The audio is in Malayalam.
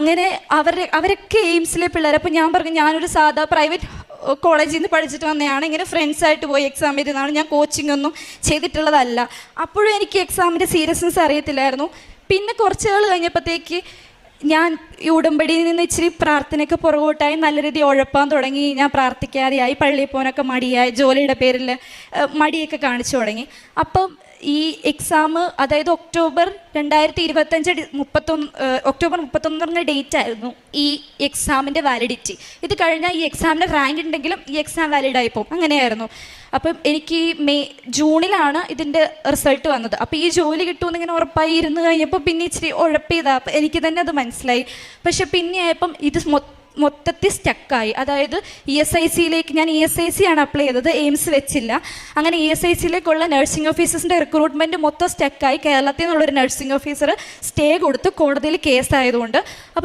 അങ്ങനെ അവരൊക്കെ എയിംസിലെ പിള്ളേർ. അപ്പോൾ ഞാൻ പറഞ്ഞു ഞാനൊരു സാധാ പ്രൈവറ്റ് കോളേജിൽ നിന്ന് പഠിച്ചിട്ട് വന്നതാണ്, ഇങ്ങനെ ഫ്രണ്ട്സായിട്ട് പോയി എക്സാം എഴുതുന്നതാണ്, ഞാൻ കോച്ചിങ് ഒന്നും ചെയ്തിട്ടുള്ളതല്ല. അപ്പോഴും എനിക്ക് എക്സാമിൻ്റെ സീരിയസ്നെസ് അറിയത്തില്ലായിരുന്നു. പിന്നെ കുറച്ച് നാൾ കഴിഞ്ഞപ്പോഴത്തേക്ക് ഞാൻ ഈ ഉടമ്പടിയിൽ നിന്ന് ഇച്ചിരി പ്രാർത്ഥനയൊക്കെ പുറകോട്ടായി, നല്ല രീതിയിൽ ഉഴപ്പാൻ തുടങ്ങി. ഞാൻ പ്രാർത്ഥിക്കാതെയായി, പള്ളിയിൽ പോകാനൊക്കെ മടിയായി, ജോലിയുടെ പേരിൽ മടിയൊക്കെ കാണിച്ചു തുടങ്ങി. അപ്പം ഈ എക്സാം, അതായത് ഒക്ടോബർ 2025 ഒക്ടോബർ 31 ഡേറ്റ് ആയിരുന്നു ഈ എക്സാമിൻ്റെ വാലിഡിറ്റി. ഇത് കഴിഞ്ഞാൽ ഈ എക്സാമിൻ്റെ റാങ്ക് ഉണ്ടെങ്കിലും ഈ എക്സാം വാലിഡായി പോകും, അങ്ങനെയായിരുന്നു. അപ്പം എനിക്ക് ജൂണിലാണ് ഇതിൻ്റെ റിസൾട്ട് വന്നത്. അപ്പോൾ ഈ ജോലി കിട്ടുമെന്ന് ഇങ്ങനെ ഉറപ്പായി ഇരുന്ന് കഴിഞ്ഞപ്പോൾ പിന്നെ ഇച്ചിരി ഉഴപ്പിയതാണ്. അപ്പം എനിക്ക് തന്നെ അത് മനസ്സിലായി. പക്ഷെ പിന്നെ ആയപ്പം ഇത് മൊത്തത്തിൽ സ്റ്റക്കായി. അതായത് ESICയിലേക്ക് ഞാൻ ESIC ആണ് അപ്ലൈ ചെയ്തത്, എയിംസ് വെച്ചില്ല. അങ്ങനെ ESICയിലേക്കുള്ള നഴ്സിംഗ് ഓഫീസേഴ്സിൻ്റെ റിക്രൂട്ട്മെൻറ്റ് മൊത്തം സ്റ്റക്കായി. കേരളത്തിൽ നിന്നുള്ളൊരു നഴ്സിംഗ് ഓഫീസർ സ്റ്റേ കൊടുത്ത് കോടതിയിൽ കേസായതുകൊണ്ട്. അപ്പം